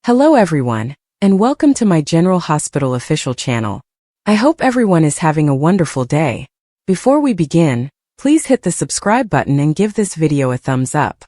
Hello everyone, and welcome to my General Hospital official channel. I hope everyone is having a wonderful day. Before we begin, please hit the subscribe button and give this video a thumbs up.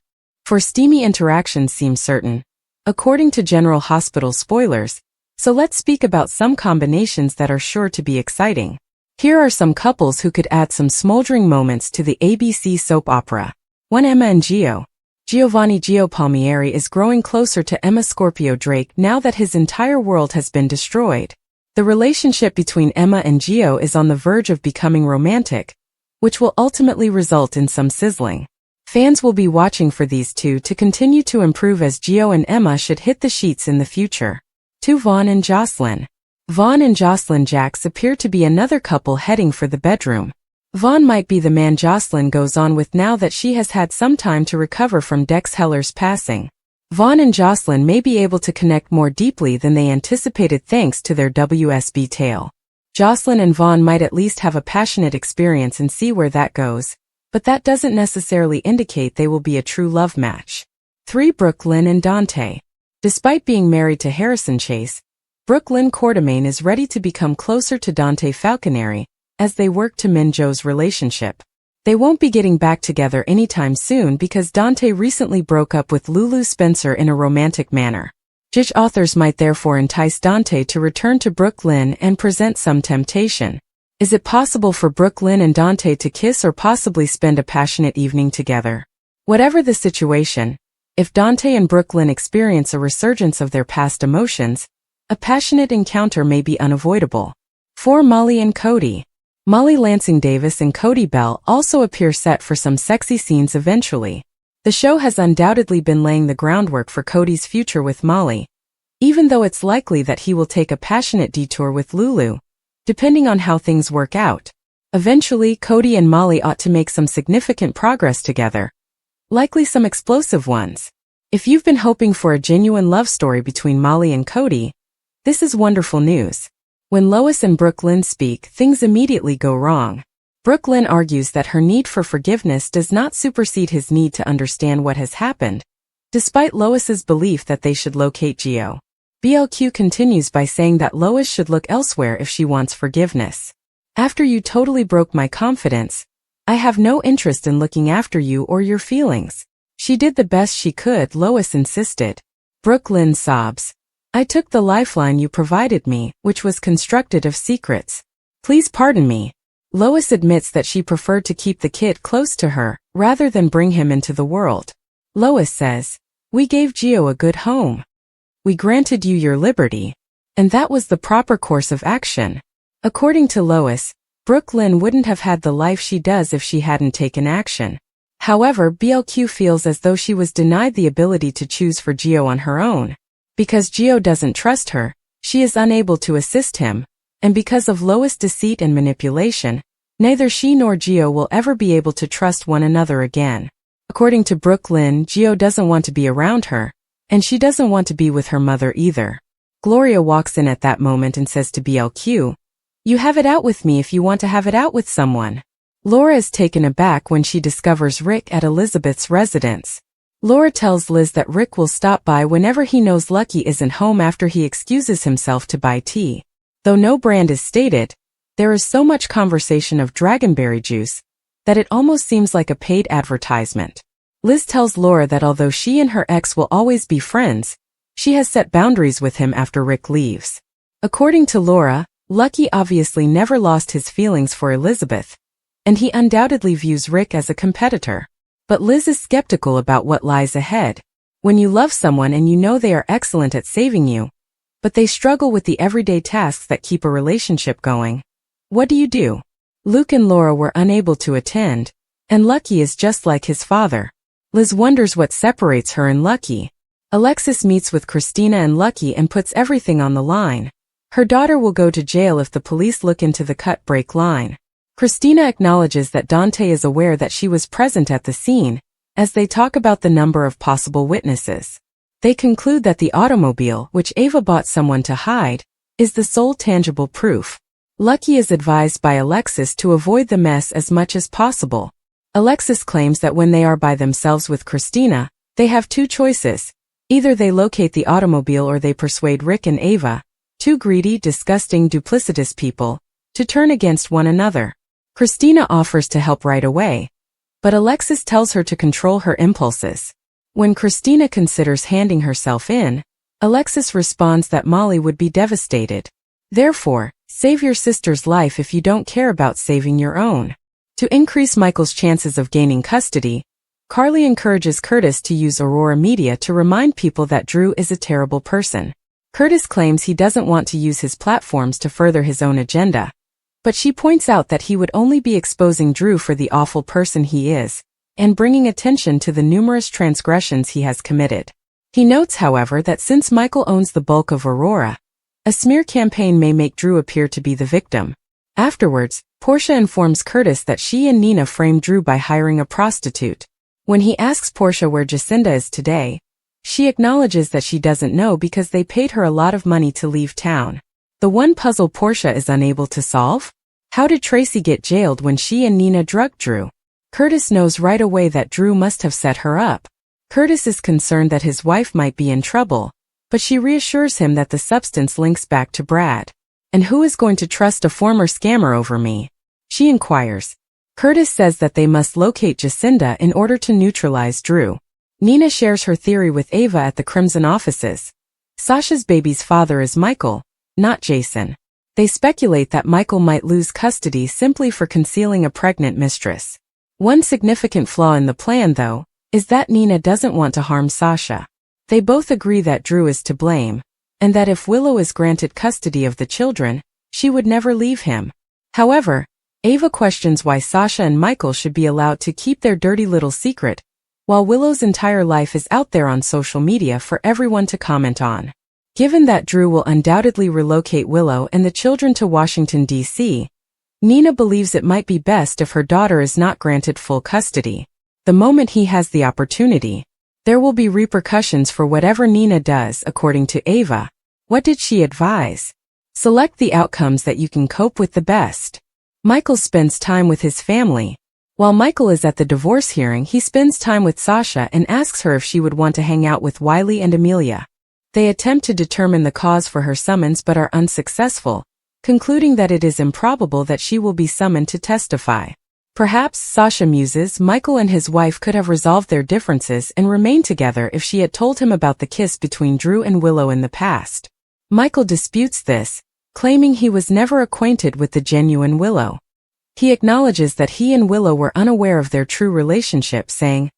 For steamy interactions seem certain, according to General Hospital spoilers, so let's speak about some combinations that are sure to be exciting. Here are some couples who could add some smoldering moments to the ABC soap opera. 1. Emma and Gio. Giovanni Gio Palmieri is growing closer to Emma Scorpio Drake now that his entire world has been destroyed. The relationship between Emma and Gio is on the verge of becoming romantic, which will ultimately result in some sizzling. Fans will be watching for these two to continue to improve as Gio and Emma should hit the sheets in the future. 2. Vaughn and Jocelyn. Vaughn and Jocelyn Jacks appear to be another couple heading for the bedroom. Vaughn might be the man Jocelyn goes on with now that she has had some time to recover from Dex Heller's passing. Vaughn and Jocelyn may be able to connect more deeply than they anticipated thanks to their WSB tale. Jocelyn and Vaughn might at least have a passionate experience and see where that goes, but that doesn't necessarily indicate they will be a true love match. 3. Brooke Lynn and Dante. Despite being married to Harrison Chase, Brooke Lynn Quartermaine is ready to become closer to Dante Falconeri as they work to mend Joe's relationship. They won't be getting back together anytime soon because Dante recently broke up with Lulu Spencer in a romantic manner. JOSS authors might therefore entice Dante to return to Brooke Lynn and present some temptation. Is it possible for Brooke Lynn and Dante to kiss or possibly spend a passionate evening together? Whatever the situation, if Dante and Brooke Lynn experience a resurgence of their past emotions, a passionate encounter may be unavoidable. 4. Molly and Cody. Molly Lansing Davis and Cody Bell also appear set for some sexy scenes eventually. The show has undoubtedly been laying the groundwork for Cody's future with Molly, even though it's likely that he will take a passionate detour with Lulu, depending on how things work out. Eventually, Cody and Molly ought to make some significant progress together, likely some explosive ones. If you've been hoping for a genuine love story between Molly and Cody, this is wonderful news. When Lois and Brooke Lynn speak, things immediately go wrong. Brooke Lynn argues that her need for forgiveness does not supersede his need to understand what has happened, despite Lois's belief that they should locate Gio. BLQ continues by saying that Lois should look elsewhere if she wants forgiveness. After you totally broke my confidence, I have no interest in looking after you or your feelings. She did the best she could, Lois insisted. Brooke Lynn sobs. I took the lifeline you provided me, which was constructed of secrets. Please pardon me. Lois admits that she preferred to keep the kid close to her, rather than bring him into the world. Lois says, we gave Gio a good home. We granted you your liberty. And that was the proper course of action. According to Lois, Brooke Lynn wouldn't have had the life she does if she hadn't taken action. However, BLQ feels as though she was denied the ability to choose for Gio on her own. Because Gio doesn't trust her, she is unable to assist him, and because of Lois' deceit and manipulation, neither she nor Gio will ever be able to trust one another again. According to Brooke Lynn, Gio doesn't want to be around her, and she doesn't want to be with her mother either. Gloria walks in at that moment and says to BLQ, you have it out with me if you want to have it out with someone. Laura is taken aback when she discovers Rick at Elizabeth's residence. Laura tells Liz that Rick will stop by whenever he knows Lucky isn't home after he excuses himself to buy tea. Though no brand is stated, there is so much conversation of dragonberry juice that it almost seems like a paid advertisement. Liz tells Laura that although she and her ex will always be friends, she has set boundaries with him after Rick leaves. According to Laura, Lucky obviously never lost his feelings for Elizabeth, and he undoubtedly views Rick as a competitor. But Liz is skeptical about what lies ahead. When you love someone and you know they are excellent at saving you, but they struggle with the everyday tasks that keep a relationship going, what do you do? Luke and Laura were unable to attend, and Lucky is just like his father. Liz wonders what separates her and Lucky. Alexis meets with Christina and Lucky and puts everything on the line. Her daughter will go to jail if the police look into the cut-break line. Christina acknowledges that Dante is aware that she was present at the scene, as they talk about the number of possible witnesses. They conclude that the automobile, which Ava bought someone to hide, is the sole tangible proof. Lucky is advised by Alexis to avoid the mess as much as possible. Alexis claims that when they are by themselves with Christina, they have two choices, Either they locate the automobile or they persuade Rick and Ava, two greedy, disgusting, duplicitous people, to turn against one another. Christina offers to help right away, but Alexis tells her to control her impulses. When Christina considers handing herself in, Alexis responds that Molly would be devastated. Therefore, save your sister's life if you don't care about saving your own. To increase Michael's chances of gaining custody, Carly encourages Curtis to use Aurora Media to remind people that Drew is a terrible person. Curtis claims he doesn't want to use his platforms to further his own agenda, but she points out that he would only be exposing Drew for the awful person he is, and bringing attention to the numerous transgressions he has committed. He notes, however, that since Michael owns the bulk of Aurora, a smear campaign may make Drew appear to be the victim. Afterwards, Portia informs Curtis that she and Nina framed Drew by hiring a prostitute. When he asks Portia where Jacinda is today, she acknowledges that she doesn't know because they paid her a lot of money to leave town. The one puzzle Portia is unable to solve? How did Tracy get jailed when she and Nina drugged Drew? Curtis knows right away that Drew must have set her up. Curtis is concerned that his wife might be in trouble, but she reassures him that the substance links back to Brad. And who is going to trust a former scammer over me? She inquires. Curtis says that they must locate Jacinda in order to neutralize Drew. Nina shares her theory with Ava at the Crimson offices. Sasha's baby's father is Michael, not Jason. They speculate that Michael might lose custody simply for concealing a pregnant mistress. One significant flaw in the plan, though, is that Nina doesn't want to harm Sasha. They both agree that Drew is to blame, and that if Willow is granted custody of the children, she would never leave him. However, Ava questions why Sasha and Michael should be allowed to keep their dirty little secret, while Willow's entire life is out there on social media for everyone to comment on. Given that Drew will undoubtedly relocate Willow and the children to Washington, D.C., Nina believes it might be best if her daughter is not granted full custody. The moment he has the opportunity, there will be repercussions for whatever Nina does, according to Ava. What did she advise? Select the outcomes that you can cope with the best. Michael spends time with his family. While Michael is at the divorce hearing, he spends time with Sasha and asks her if she would want to hang out with Wiley and Amelia. They attempt to determine the cause for her summons but are unsuccessful, concluding that it is improbable that she will be summoned to testify. Perhaps, Sasha muses, Michael and his wife could have resolved their differences and remained together if she had told him about the kiss between Drew and Willow in the past. Michael disputes this, claiming he was never acquainted with the genuine Willow. He acknowledges that he and Willow were unaware of their true relationship, saying,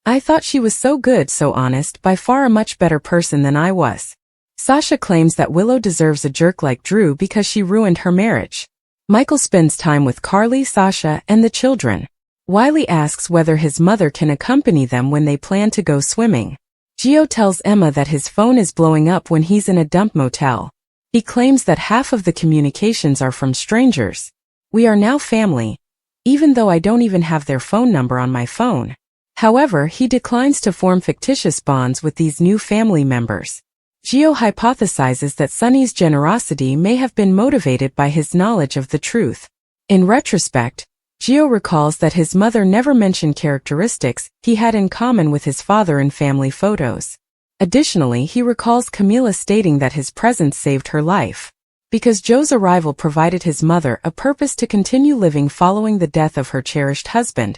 "I thought she was so good, so honest, by far a much better person than I was." Sasha claims that Willow deserves a jerk like Drew because she ruined her marriage. Michael spends time with Carly, Sasha, and the children. Wiley asks whether his mother can accompany them when they plan to go swimming. Gio tells Emma that his phone is blowing up when he's in a dump motel. He claims that half of the communications are from strangers. "We are now family, even though I don't even have their phone number on my phone." However, he declines to form fictitious bonds with these new family members. Gio hypothesizes that Sonny's generosity may have been motivated by his knowledge of the truth. In retrospect, Gio recalls that his mother never mentioned characteristics he had in common with his father in family photos. Additionally, he recalls Camila stating that his presence saved her life. Because Joe's arrival provided his mother a purpose to continue living following the death of her cherished husband,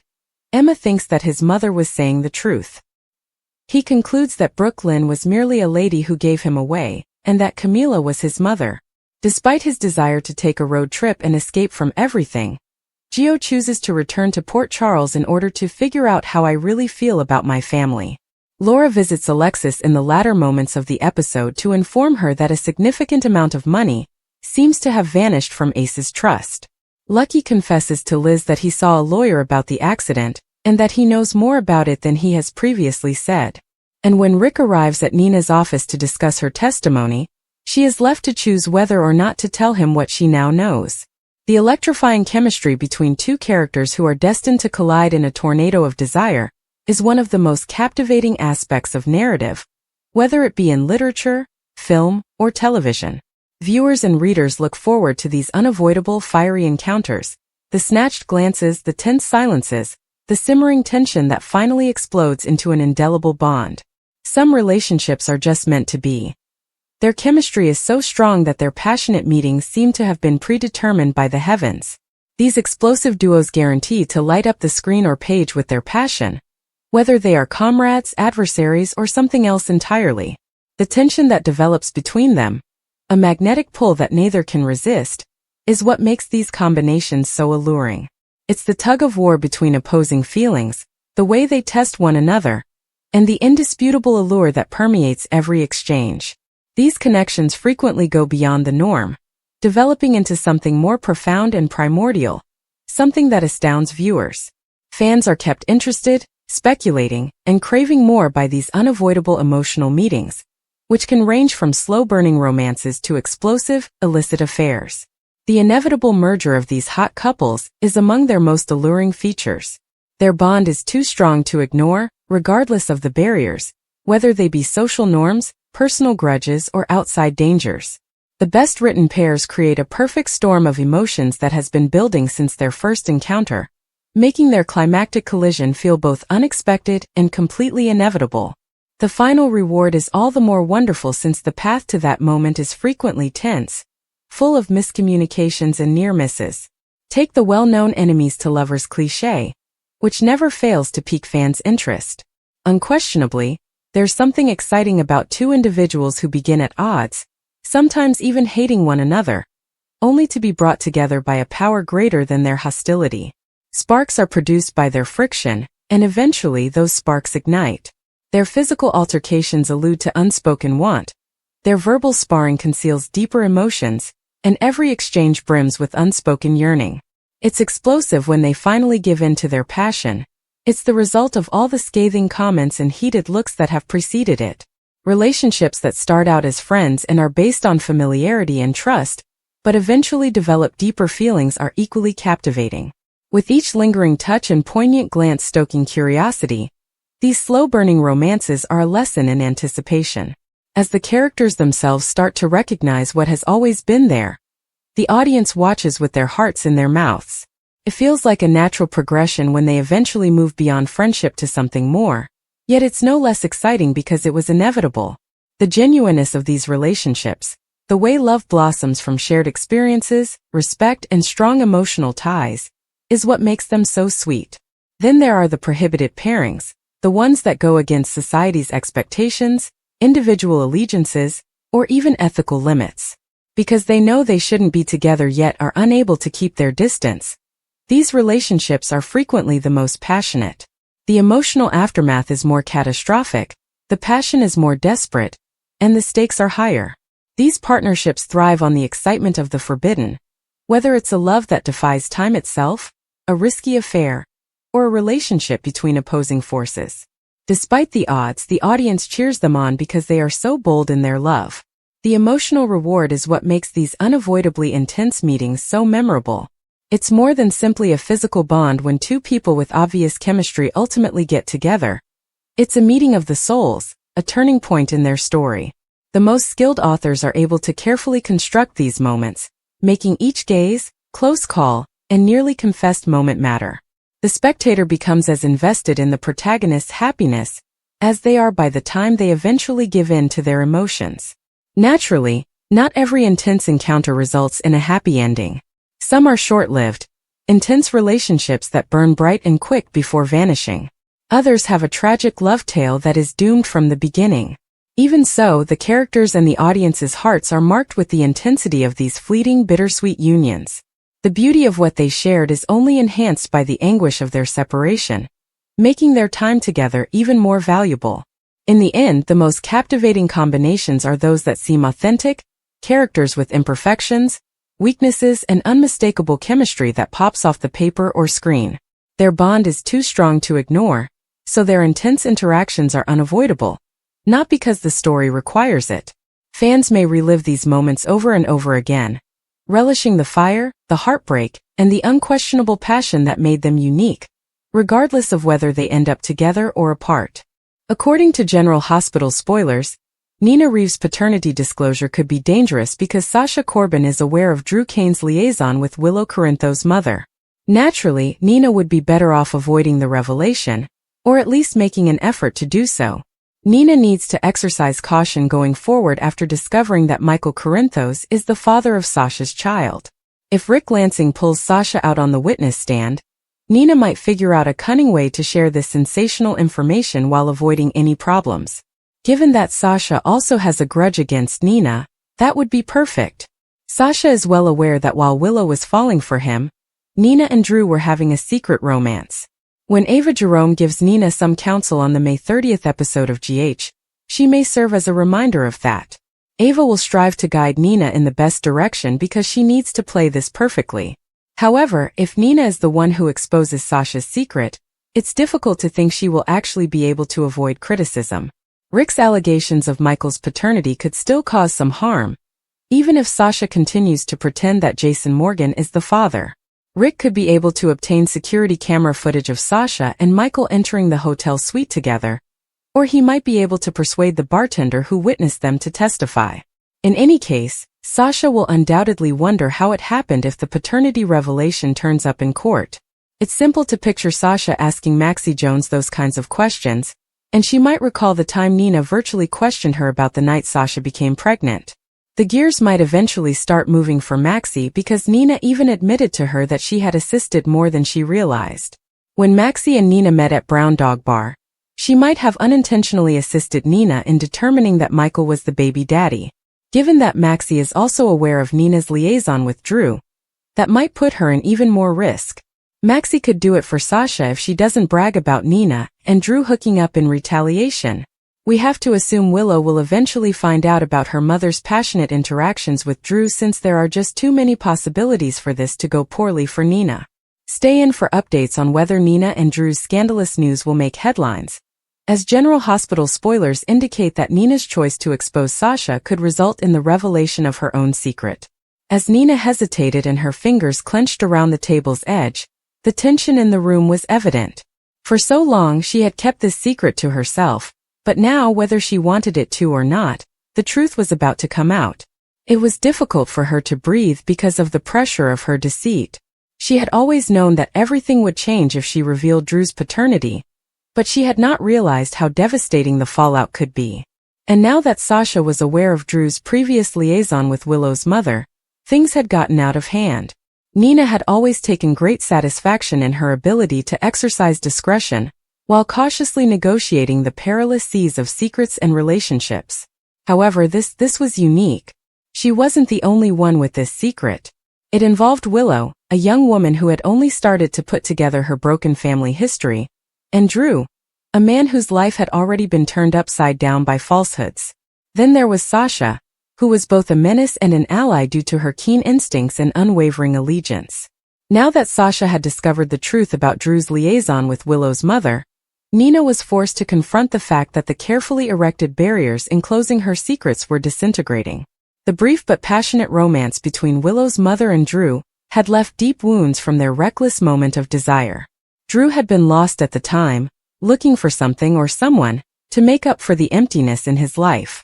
Emma thinks that his mother was saying the truth. He concludes that Brooke Lynn was merely a lady who gave him away, and that Camila was his mother. Despite his desire to take a road trip and escape from everything, Gio chooses to return to Port Charles in order to figure out how I really feel about my family. Laura visits Alexis in the latter moments of the episode to inform her that a significant amount of money seems to have vanished from Ace's trust. Lucky confesses to Liz that he saw a lawyer about the accident, and that he knows more about it than he has previously said. And when Rick arrives at Nina's office to discuss her testimony, she is left to choose whether or not to tell him what she now knows. The electrifying chemistry between two characters who are destined to collide in a tornado of desire is one of the most captivating aspects of narrative, whether it be in literature, film, or television. Viewers and readers look forward to these unavoidable fiery encounters, the snatched glances, the tense silences, the simmering tension that finally explodes into an indelible bond. Some relationships are just meant to be. Their chemistry is so strong that their passionate meetings seem to have been predetermined by the heavens. These explosive duos guarantee to light up the screen or page with their passion, whether they are comrades, adversaries, or something else entirely. The tension that develops between them, a magnetic pull that neither can resist, is what makes these combinations so alluring. It's the tug-of-war between opposing feelings, the way they test one another, and the indisputable allure that permeates every exchange. These connections frequently go beyond the norm, developing into something more profound and primordial, something that astounds viewers. Fans are kept interested, speculating, and craving more by these unavoidable emotional meetings, which can range from slow-burning romances to explosive, illicit affairs. The inevitable merger of these hot couples is among their most alluring features. Their bond is too strong to ignore, regardless of the barriers, whether they be social norms, personal grudges, or outside dangers. The best-written pairs create a perfect storm of emotions that has been building since their first encounter, making their climactic collision feel both unexpected and completely inevitable. The final reward is all the more wonderful since the path to that moment is frequently tense, full of miscommunications and near misses. Take the well-known enemies to lovers cliché, which never fails to pique fans' interest. Unquestionably, there's something exciting about two individuals who begin at odds, sometimes even hating one another, only to be brought together by a power greater than their hostility. Sparks are produced by their friction, and eventually those sparks ignite. Their physical altercations allude to unspoken want. Their verbal sparring conceals deeper emotions, and every exchange brims with unspoken yearning. It's explosive when they finally give in to their passion. It's the result of all the scathing comments and heated looks that have preceded it. Relationships that start out as friends and are based on familiarity and trust, but eventually develop deeper feelings are equally captivating. With each lingering touch and poignant glance stoking curiosity, these slow-burning romances are a lesson in anticipation. As the characters themselves start to recognize what has always been there, the audience watches with their hearts in their mouths. It feels like a natural progression when they eventually move beyond friendship to something more, yet it's no less exciting because it was inevitable. The genuineness of these relationships, the way love blossoms from shared experiences, respect, and strong emotional ties, is what makes them so sweet. Then there are the prohibited pairings, the ones that go against society's expectations, individual allegiances, or even ethical limits. Because they know they shouldn't be together yet are unable to keep their distance. These relationships are frequently the most passionate. The emotional aftermath is more catastrophic, the passion is more desperate, and the stakes are higher. These partnerships thrive on the excitement of the forbidden, whether it's a love that defies time itself, a risky affair, or a relationship between opposing forces. Despite the odds, the audience cheers them on because they are so bold in their love. The emotional reward is what makes these unavoidably intense meetings so memorable. It's more than simply a physical bond when two people with obvious chemistry ultimately get together. It's a meeting of the souls, a turning point in their story. The most skilled authors are able to carefully construct these moments, making each gaze, close call, and nearly confessed moment matter. The spectator becomes as invested in the protagonist's happiness as they are by the time they eventually give in to their emotions. Naturally, not every intense encounter results in a happy ending. Some are short-lived, intense relationships that burn bright and quick before vanishing. Others have a tragic love tale that is doomed from the beginning. Even so, the characters and the audience's hearts are marked with the intensity of these fleeting, bittersweet unions. The beauty of what they shared is only enhanced by the anguish of their separation, making their time together even more valuable. In the end, the most captivating combinations are those that seem authentic, characters with imperfections, weaknesses, and unmistakable chemistry that pops off the paper or screen. Their bond is too strong to ignore, so their intense interactions are unavoidable, not because the story requires it. Fans may relive these moments over and over again, relishing the fire, the heartbreak, and the unquestionable passion that made them unique, regardless of whether they end up together or apart. According to General Hospital spoilers, Nina Reeves' paternity disclosure could be dangerous because Sasha Corbin is aware of Drew Kane's liaison with Willow Corinthos' mother. Naturally, Nina would be better off avoiding the revelation, or at least making an effort to do so. Nina needs to exercise caution going forward after discovering that Michael Corinthos is the father of Sasha's child. If Rick Lansing pulls Sasha out on the witness stand, Nina might figure out a cunning way to share this sensational information while avoiding any problems. Given that Sasha also has a grudge against Nina, that would be perfect. Sasha is well aware that while Willow was falling for him, Nina and Drew were having a secret romance. When Ava Jerome gives Nina some counsel on the May 30th episode of GH, she may serve as a reminder of that. Ava will strive to guide Nina in the best direction because she needs to play this perfectly. However, if Nina is the one who exposes Sasha's secret, it's difficult to think she will actually be able to avoid criticism. Rick's allegations of Michael's paternity could still cause some harm, even if Sasha continues to pretend that Jason Morgan is the father. Rick could be able to obtain security camera footage of Sasha and Michael entering the hotel suite together, or he might be able to persuade the bartender who witnessed them to testify. In any case, Sasha will undoubtedly wonder how it happened if the paternity revelation turns up in court. It's simple to picture Sasha asking Maxie Jones those kinds of questions, and she might recall the time Nina virtually questioned her about the night Sasha became pregnant. The gears might eventually start moving for Maxie because Nina even admitted to her that she had assisted more than she realized. When Maxie and Nina met at Brown Dog Bar, she might have unintentionally assisted Nina in determining that Michael was the baby daddy. Given that Maxie is also aware of Nina's liaison with Drew, that might put her in even more risk. Maxie could do it for Sasha if she doesn't brag about Nina and Drew hooking up in retaliation. We have to assume Willow will eventually find out about her mother's passionate interactions with Drew since there are just too many possibilities for this to go poorly for Nina. Stay in for updates on whether Nina and Drew's scandalous news will make headlines, as General Hospital spoilers indicate that Nina's choice to expose Sasha could result in the revelation of her own secret. As Nina hesitated and her fingers clenched around the table's edge, the tension in the room was evident. For so long she had kept this secret to herself, but now whether she wanted it to or not, the truth was about to come out. It was difficult for her to breathe because of the pressure of her deceit. She had always known that everything would change if she revealed Drew's paternity, but she had not realized how devastating the fallout could be. And now that Sasha was aware of Drew's previous liaison with Willow's mother, things had gotten out of hand. Nina had always taken great satisfaction in her ability to exercise discretion, while cautiously negotiating the perilous seas of secrets and relationships. However, this was unique. She wasn't the only one with this secret. It involved Willow, a young woman who had only started to put together her broken family history, and Drew, a man whose life had already been turned upside down by falsehoods. Then there was Sasha, who was both a menace and an ally due to her keen instincts and unwavering allegiance. Now that Sasha had discovered the truth about Drew's liaison with Willow's mother, Nina was forced to confront the fact that the carefully erected barriers enclosing her secrets were disintegrating. The brief but passionate romance between Willow's mother and Drew had left deep wounds from their reckless moment of desire. Drew had been lost at the time, looking for something or someone to make up for the emptiness in his life.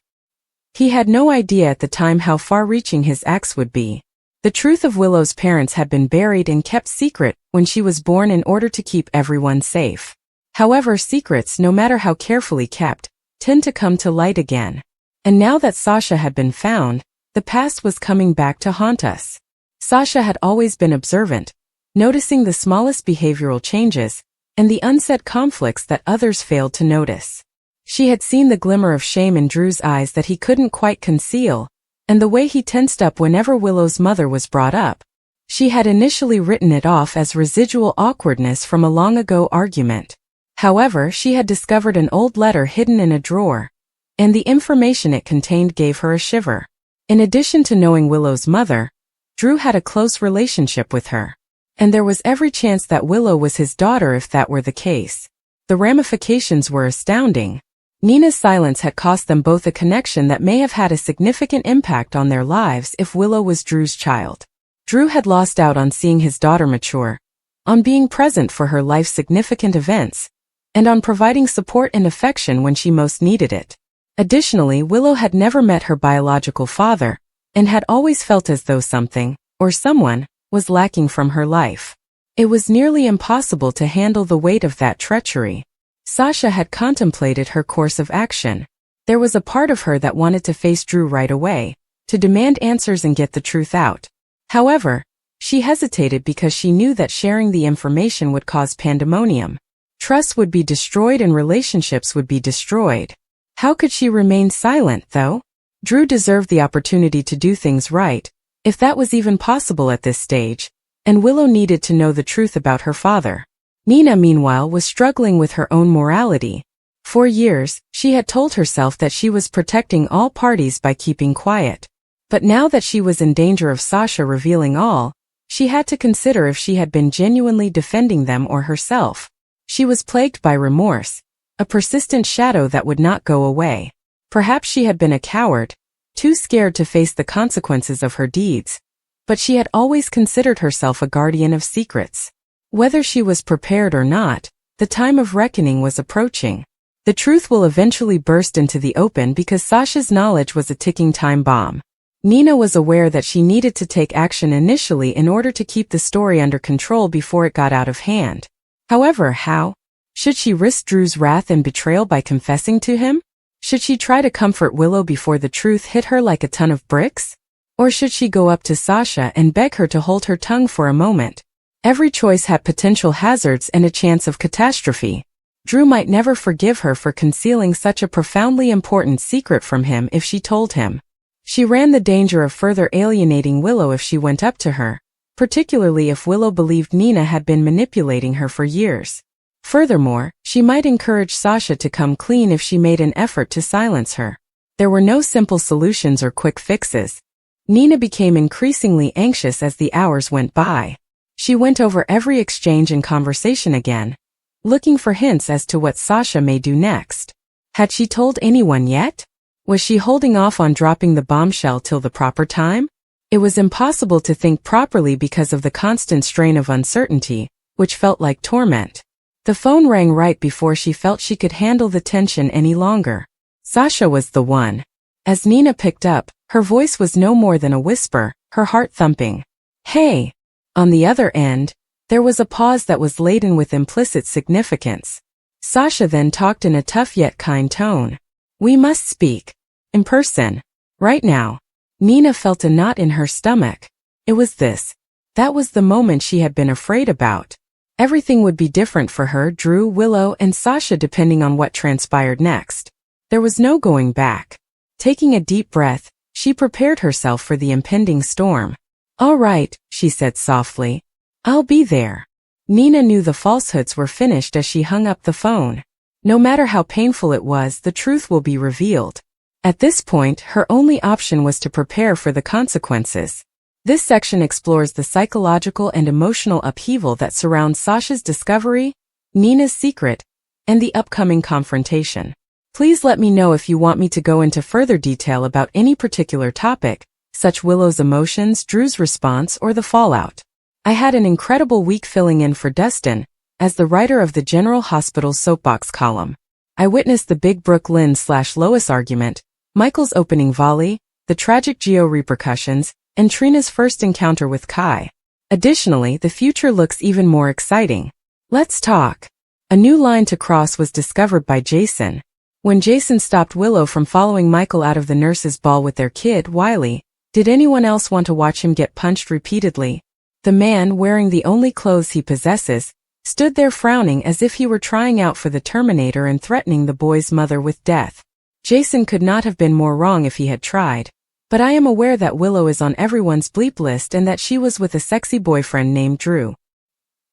He had no idea at the time how far-reaching his acts would be. The truth of Willow's parents had been buried and kept secret when she was born in order to keep everyone safe. However, secrets, no matter how carefully kept, tend to come to light again. And now that Sasha had been found, the past was coming back to haunt us. Sasha had always been observant, noticing the smallest behavioral changes and the unsaid conflicts that others failed to notice. She had seen the glimmer of shame in Drew's eyes that he couldn't quite conceal, and the way he tensed up whenever Willow's mother was brought up. She had initially written it off as residual awkwardness from a long-ago argument. However, she had discovered an old letter hidden in a drawer, and the information it contained gave her a shiver. In addition to knowing Willow's mother, Drew had a close relationship with her. And there was every chance that Willow was his daughter if that were the case. The ramifications were astounding. Nina's silence had cost them both a connection that may have had a significant impact on their lives if Willow was Drew's child. Drew had lost out on seeing his daughter mature, on being present for her life's significant events, and on providing support and affection when she most needed it. Additionally, Willow had never met her biological father, and had always felt as though something, or someone, was lacking from her life. It was nearly impossible to handle the weight of that treachery. Sasha had contemplated her course of action. There was a part of her that wanted to face Drew right away, to demand answers and get the truth out. However, she hesitated because she knew that sharing the information would cause pandemonium. Trust would be destroyed and relationships would be destroyed. How could she remain silent, though? Drew deserved the opportunity to do things right, if that was even possible at this stage, and Willow needed to know the truth about her father. Nina, meanwhile, was struggling with her own morality. For years, she had told herself that she was protecting all parties by keeping quiet. But now that she was in danger of Sasha revealing all, she had to consider if she had been genuinely defending them or herself. She was plagued by remorse, a persistent shadow that would not go away. Perhaps she had been a coward, too scared to face the consequences of her deeds. But she had always considered herself a guardian of secrets. Whether she was prepared or not, the time of reckoning was approaching. The truth will eventually burst into the open because Sasha's knowledge was a ticking time bomb. Nina was aware that she needed to take action initially in order to keep the story under control before it got out of hand. However, how? Should she risk Drew's wrath and betrayal by confessing to him? Should she try to comfort Willow before the truth hit her like a ton of bricks? Or should she go up to Sasha and beg her to hold her tongue for a moment? Every choice had potential hazards and a chance of catastrophe. Drew might never forgive her for concealing such a profoundly important secret from him if she told him. She ran the danger of further alienating Willow if she went up to her, particularly if Willow believed Nina had been manipulating her for years. Furthermore, she might encourage Sasha to come clean if she made an effort to silence her. There were no simple solutions or quick fixes. Nina became increasingly anxious as the hours went by. She went over every exchange and conversation again, looking for hints as to what Sasha may do next. Had she told anyone yet? Was she holding off on dropping the bombshell till the proper time? It was impossible to think properly because of the constant strain of uncertainty, which felt like torment. The phone rang right before she felt she could handle the tension any longer. Sasha was the one. As Nina picked up, her voice was no more than a whisper, her heart thumping. "Hey!" On the other end, there was a pause that was laden with implicit significance. Sasha then talked in a tough yet kind tone. "We must speak. In person. Right now." Nina felt a knot in her stomach. It was this. That was the moment she had been afraid about. Everything would be different for her, Drew, Willow, and Sasha depending on what transpired next. There was no going back. Taking a deep breath, she prepared herself for the impending storm. "All right," she said softly. "I'll be there." Nina knew the falsehoods were finished as she hung up the phone. No matter how painful it was, the truth will be revealed. At this point, her only option was to prepare for the consequences. This section explores the psychological and emotional upheaval that surrounds Sasha's discovery, Nina's secret, and the upcoming confrontation. Please let me know if you want me to go into further detail about any particular topic, such Willow's emotions, Drew's response, or the fallout. I had an incredible week filling in for Dustin, as the writer of the General Hospital's soapbox column. I witnessed the big Brooke Lynn/Lois argument, Michael's opening volley, the tragic Geo repercussions, and Trina's first encounter with Kai. Additionally, the future looks even more exciting. Let's talk. A new line to cross was discovered by Jason. When Jason stopped Willow from following Michael out of the nurse's ball with their kid, Wiley, did anyone else want to watch him get punched repeatedly? The man, wearing the only clothes he possesses, stood there frowning as if he were trying out for the Terminator and threatening the boy's mother with death. Jason could not have been more wrong if he had tried. But I am aware that Willow is on everyone's bleep list and that she was with a sexy boyfriend named Drew.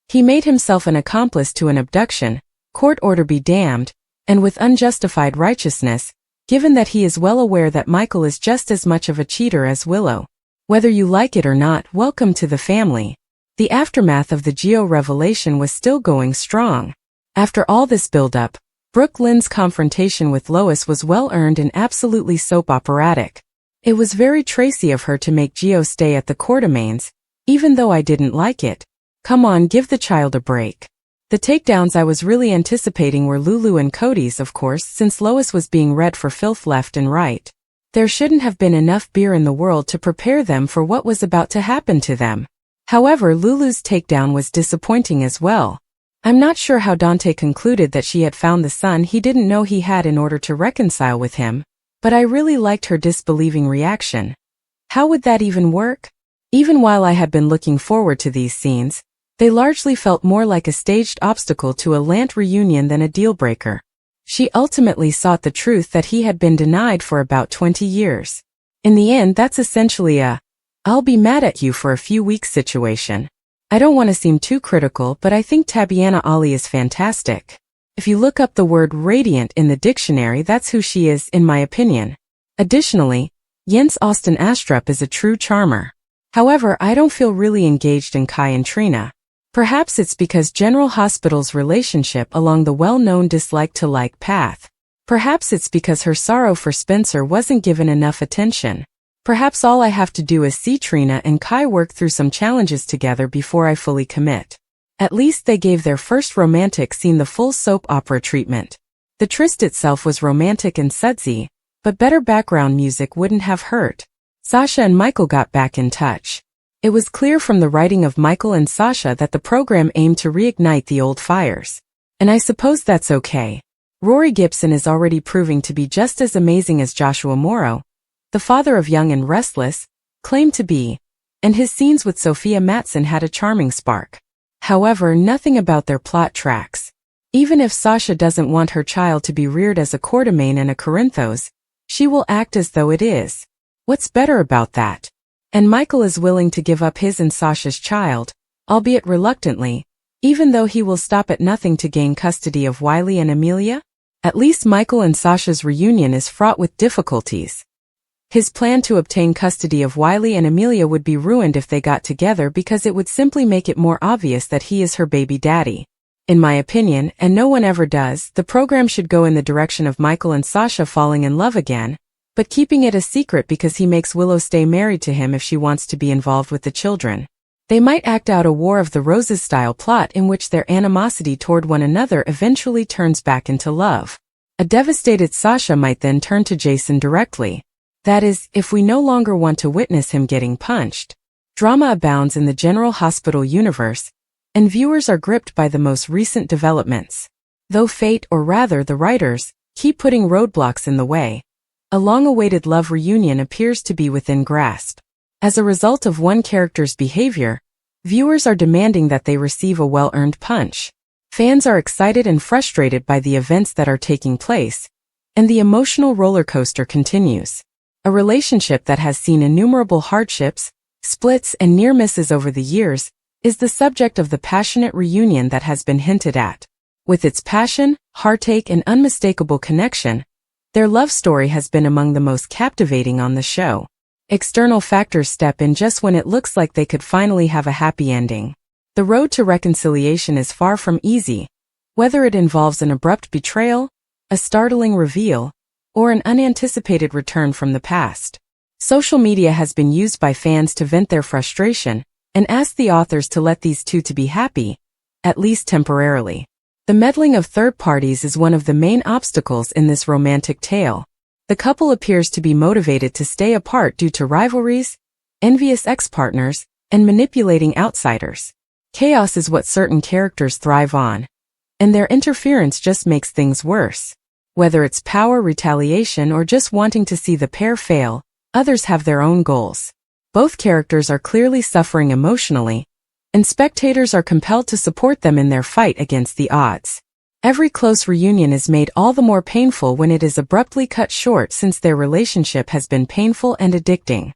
He made himself an accomplice to an abduction, court order be damned, and with unjustified righteousness, given that he is well aware that Michael is just as much of a cheater as Willow. Whether you like it or not, welcome to the family. The aftermath of the Geo revelation was still going strong. After all this build-up, Brooke Lynn's confrontation with Lois was well-earned and absolutely soap operatic. It was very Tracy of her to make Geo stay at the Quartermains, even though I didn't like it. Come on, give the child a break. The takedowns I was really anticipating were Lulu and Cody's, of course, since Lois was being read for filth left and right. There shouldn't have been enough beer in the world to prepare them for what was about to happen to them. However, Lulu's takedown was disappointing as well. I'm not sure how Dante concluded that she had found the son he didn't know he had in order to reconcile with him, but I really liked her disbelieving reaction. How would that even work? Even while I had been looking forward to these scenes, they largely felt more like a staged obstacle to a Lant reunion than a deal-breaker. She ultimately sought the truth that he had been denied for about 20 years. In the end, that's essentially a, "I'll be mad at you for a few weeks" situation. I don't want to seem too critical, but I think Tabyana Ali is fantastic. If you look up the word radiant in the dictionary, that's who she is, in my opinion. Additionally, Jens Austen Astrup is a true charmer. However, I don't feel really engaged in Kai and Trina. Perhaps it's because General Hospital's relationship along the well-known dislike-to-like path. Perhaps it's because her sorrow for Spencer wasn't given enough attention. Perhaps all I have to do is see Trina and Kai work through some challenges together before I fully commit. At least they gave their first romantic scene the full soap opera treatment. The tryst itself was romantic and sudsy, but better background music wouldn't have hurt. Sasha and Michael got back in touch. It was clear from the writing of Michael and Sasha that the program aimed to reignite the old fires. And I suppose that's okay. Rory Gibson is already proving to be just as amazing as Joshua Morrow, the father of Young and Restless, claimed to be, and his scenes with Sophia Matson had a charming spark. However, nothing about their plot tracks. Even if Sasha doesn't want her child to be reared as a Quatermain and a Corinthos, she will act as though it is. What's better about that? And Michael is willing to give up his and Sasha's child, albeit reluctantly, even though he will stop at nothing to gain custody of Wiley and Amelia? At least Michael and Sasha's reunion is fraught with difficulties. His plan to obtain custody of Wiley and Amelia would be ruined if they got together because it would simply make it more obvious that he is her baby daddy. In my opinion, and no one ever does, the program should go in the direction of Michael and Sasha falling in love again, but keeping it a secret because he makes Willow stay married to him if she wants to be involved with the children. They might act out a War of the Roses style plot in which their animosity toward one another eventually turns back into love. A devastated Sasha might then turn to Jason directly. That is, if we no longer want to witness him getting punched. Drama abounds in the General Hospital universe, and viewers are gripped by the most recent developments. Though fate, or rather the writers, keep putting roadblocks in the way, a long-awaited love reunion appears to be within grasp. As a result of one character's behavior, viewers are demanding that they receive a well-earned punch. Fans are excited and frustrated by the events that are taking place, and the emotional roller coaster continues. A relationship that has seen innumerable hardships, splits, and near misses over the years is the subject of the passionate reunion that has been hinted at. With its passion, heartache, and unmistakable connection, their love story has been among the most captivating on the show. External factors step in just when it looks like they could finally have a happy ending. The road to reconciliation is far from easy, whether it involves an abrupt betrayal, a startling reveal, or an unanticipated return from the past. Social media has been used by fans to vent their frustration and ask the authors to let these two to be happy, at least temporarily. The meddling of third parties is one of the main obstacles in this romantic tale. The couple appears to be motivated to stay apart due to rivalries, envious ex-partners, and manipulating outsiders. Chaos is what certain characters thrive on, and their interference just makes things worse. Whether it's power, retaliation, or just wanting to see the pair fail, others have their own goals. Both characters are clearly suffering emotionally, and spectators are compelled to support them in their fight against the odds. Every close reunion is made all the more painful when it is abruptly cut short, since their relationship has been painful and addicting.